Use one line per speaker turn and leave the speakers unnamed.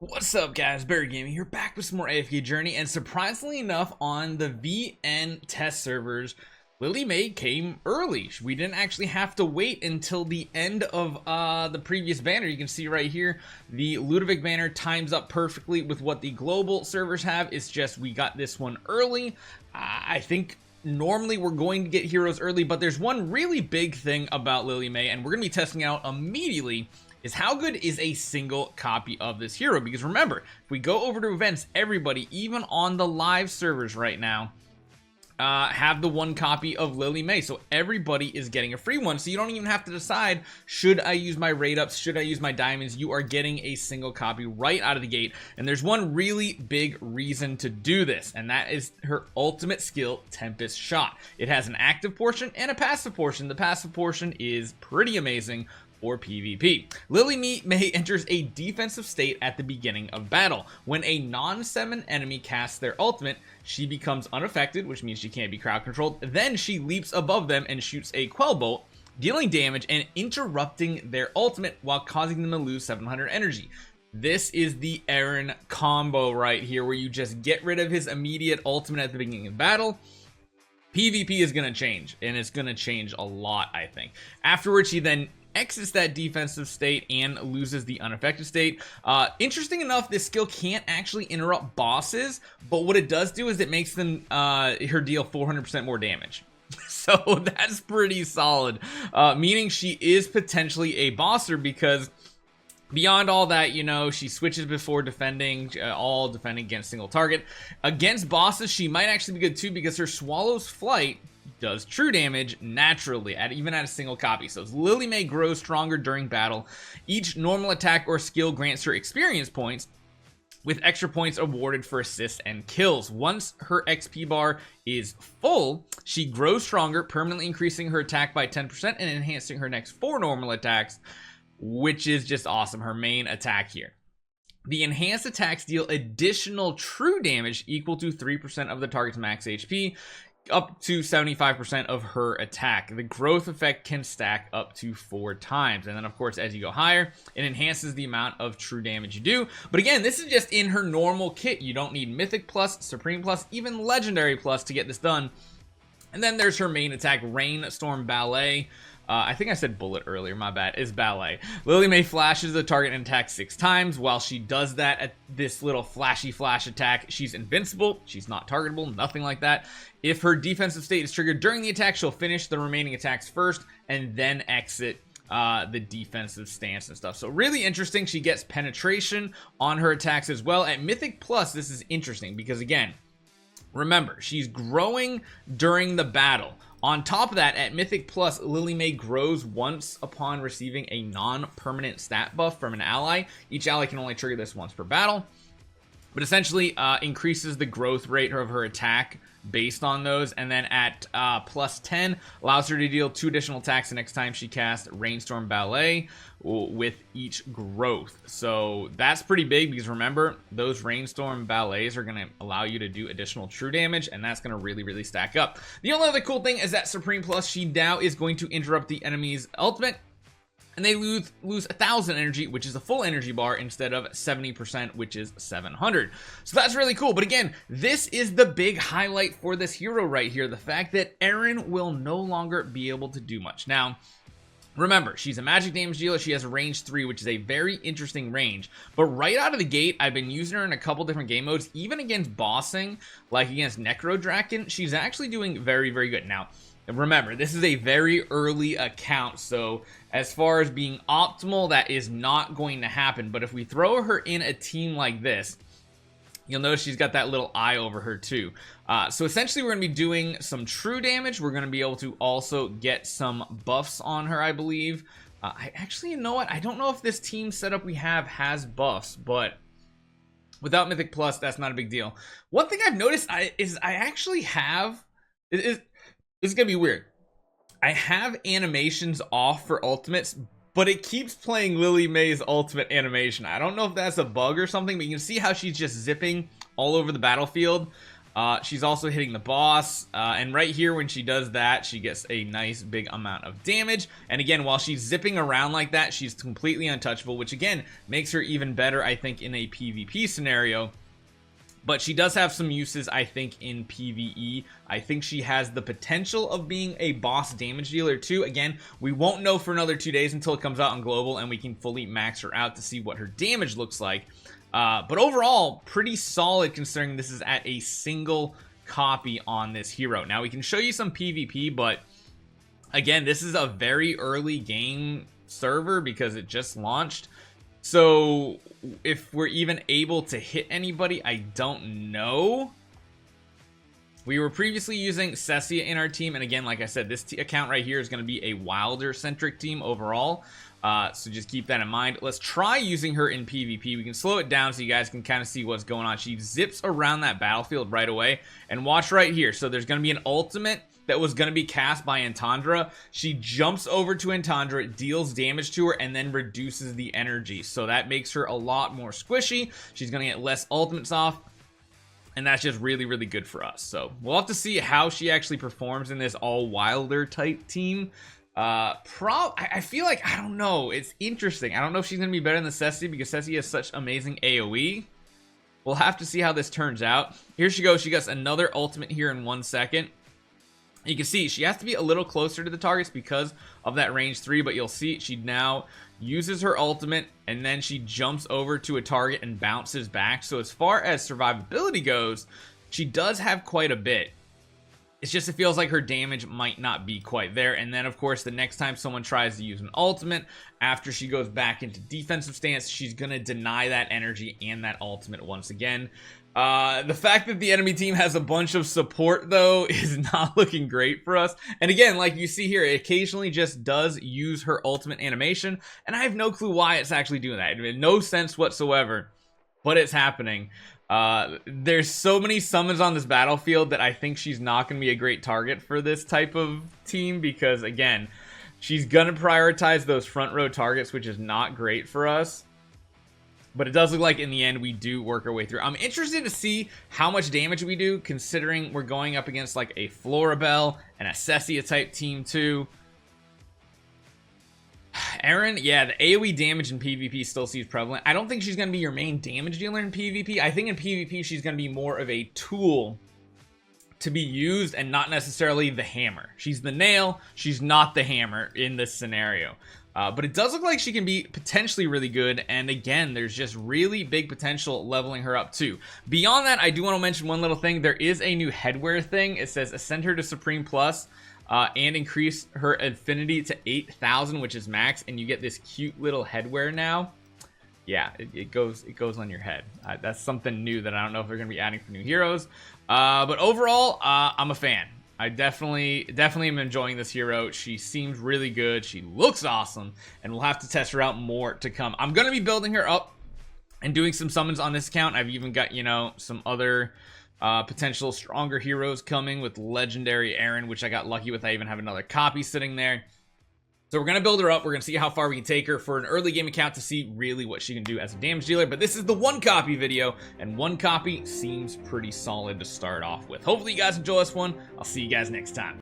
What's up, guys? Barry Gaming here, back with some more AFK Journey, and surprisingly enough, on the VN test servers, Lily May came early. We didn't actually have to wait until the end of the previous banner. You can see right here, the Ludovic banner times up perfectly with what the global servers have. It's just we got this one early. I think normally we're going to get heroes early, but there's one really big thing about Lily May, and we're going to be testing out immediately, is how good is a single copy of this hero. Because remember, if we go over to events, everybody, even on the live servers right now, have the one copy of Lily May. So everybody is getting a free one. So you don't even have to decide, should I use my raid ups, should I use my diamonds? You are getting a single copy right out of the gate. And there's one really big reason to do this, and that is her ultimate skill, Tempest Shot. It has an active portion and a passive portion. The passive portion is pretty amazing or PvP. Lily May enters a defensive state at the beginning of battle. When a non-summon enemy casts their ultimate, she becomes unaffected, which means she can't be crowd controlled. Then she leaps above them and shoots a Quell Bolt, dealing damage and interrupting their ultimate while causing them to lose 700 energy. This is the Eironn combo right here, where you just get rid of his immediate ultimate at the beginning of battle. PvP is going to change, and it's going to change a lot, I think. Afterwards, she then exits that defensive state and loses the unaffected state. Interesting enough, this skill can't actually interrupt bosses, but what it does do is it makes them her deal 400% more damage. So that's pretty solid, meaning she is potentially a bosser, because beyond all that, you know, she switches before defending, all defending against single target. Against bosses, she might actually be good too, because her Swallow's Flight does true damage naturally, even at a single copy. So as Lily May grows stronger during battle, each normal attack or skill grants her experience points, with extra points awarded for assists and kills. Once her XP bar is full, she grows stronger, permanently increasing her attack by 10% and enhancing her next 4 normal attacks, which is just awesome. Her main attack here. The enhanced attacks deal additional true damage equal to 3% of the target's max HP, up to 75% of her attack. The growth effect can stack up to 4 times. And then, of course, as you go higher, it enhances the amount of true damage you do. But again, this is just in her normal kit. You don't need Mythic Plus, Supreme Plus, even Legendary Plus to get this done. And then there's her main attack, Rainstorm Ballet. I think I said bullet earlier, my bad, is ballet. Lily May flashes the target and attacks 6 times. While she does that at this little flashy flash attack, she's invincible. She's not targetable, nothing like that. If her defensive state is triggered during the attack, she'll finish the remaining attacks first and then exit the defensive stance and stuff. So really interesting. She gets penetration on her attacks as well. At Mythic Plus, this is interesting because, again, remember, she's growing during the battle. On top of that, at Mythic Plus, Lily May grows once upon receiving a non-permanent stat buff from an ally. Each ally can only trigger this once per battle, but essentially increases the growth rate of her attack based on those. And then at plus 10, allows her to deal 2 additional attacks the next time she casts Rainstorm Ballet with each growth. So that's pretty big, because remember, those Rainstorm Ballets are going to allow you to do additional true damage, and that's going to really stack up. The only other cool thing is that Supreme Plus, she now is going to interrupt the enemy's ultimate, and they lose 1,000 energy, which is a full energy bar, instead of 70%, which is 700. So that's really cool. But again, this is the big highlight for this hero right here, the fact that Eironn will no longer be able to do much. Now, remember, she's a magic damage dealer. She has a range 3, which is a very interesting range. But right out of the gate, I've been using her in a couple different game modes, even against bossing, like against Necrodraken. She's actually doing very good. Now, remember, this is a very early account, so as far as being optimal, that is not going to happen. But if we throw her in a team like this, you'll notice she's got that little eye over her too. So essentially, we're going to be doing some true damage. We're going to be able to also get some buffs on her, I believe. I actually, you know what? I don't know if this team setup we have has buffs, but without Mythic Plus, that's not a big deal. One thing I've noticed is I actually have... This is going to be weird. I have animations off for ultimates, but it keeps playing Lily May's ultimate animation. I don't know if that's a bug or something, but you can see how she's just zipping all over the battlefield. She's also hitting the boss, and right here when she does that, she gets a nice big amount of damage. And again, while she's zipping around like that, she's completely untouchable, which again makes her even better, I think, in a PvP scenario. But she does have some uses, I think, in PvE. I think she has the potential of being a boss damage dealer too. Again, we won't know for another 2 days until it comes out on global and we can fully max her out to see what her damage looks like. But overall, pretty solid considering this is at a single copy on this hero. Now, we can show you some PvP, but again, this is a very early game server because it just launched. So if we're even able to hit anybody, I don't know. We were previously using Cecia in our team, and again, like I said, this account right here is going to be a Wilder centric team overall, so just keep that in mind. Let's try using her in PvP. We can slow it down so you guys can kind of see what's going on. She zips around that battlefield right away, and watch right here. So there's going to be an ultimate that was going to be cast by Entandra. She jumps over to Entandra, deals damage to her, and then reduces the energy. So that makes her a lot more squishy. She's going to get less ultimates off, and that's just really, really good for us. So we'll have to see how she actually performs in this all Wilder type team. I feel like, I don't know, it's interesting. I don't know if she's going to be better than Cecia because Cecia has such amazing AoE. We'll have to see how this turns out. Here she goes. She gets another ultimate here in 1 second. You can see she has to be a little closer to the targets because of that range 3, but you'll see she now uses her ultimate and then she jumps over to a target and bounces back. So as far as survivability goes, she does have quite a bit. It's just, it feels like her damage might not be quite there. And then of course, the next time someone tries to use an ultimate after she goes back into defensive stance, she's gonna deny that energy and that ultimate once again. The fact that the enemy team has a bunch of support though is not looking great for us. And again, like you see here, it occasionally just does use her ultimate animation, and I have no clue why it's actually doing that. It made no sense whatsoever, but it's happening. There's so many summons on this battlefield that I think she's not going to be a great target for this type of team because again, she's going to prioritize those front row targets, which is not great for us. But it does look like in the end we do work our way through. I'm interested to see how much damage we do considering we're going up against like a Florabelle and a Cecia type team too. Eironn, yeah, the AoE damage in PvP still seems prevalent. I don't think she's going to be your main damage dealer in PvP. I think in PvP she's going to be more of a tool to be used and not necessarily the hammer. She's the nail, she's not the hammer in this scenario. But it does look like she can be potentially really good, and again, there's just really big potential leveling her up too. Beyond that, I do want to mention one little thing. There is a new headwear thing. It says ascend her to Supreme Plus and increase her affinity to 8,000, which is max, and you get this cute little headwear now. Yeah, it goes on your head. That's something new that I don't know if they're going to be adding for new heroes. But overall, I'm a fan. I definitely am enjoying this hero. She seems really good. She looks awesome, and we'll have to test her out more to come. I'm going to be building her up and doing some summons on this account. I've even got, you know, some other potential stronger heroes coming with legendary Eironn, which I got lucky with. I even have another copy sitting there. So we're going to build her up. We're going to see how far we can take her for an early game account to see really what she can do as a damage dealer. But this is the 1 copy video, and 1 copy seems pretty solid to start off with. Hopefully you guys enjoy this one. I'll see you guys next time.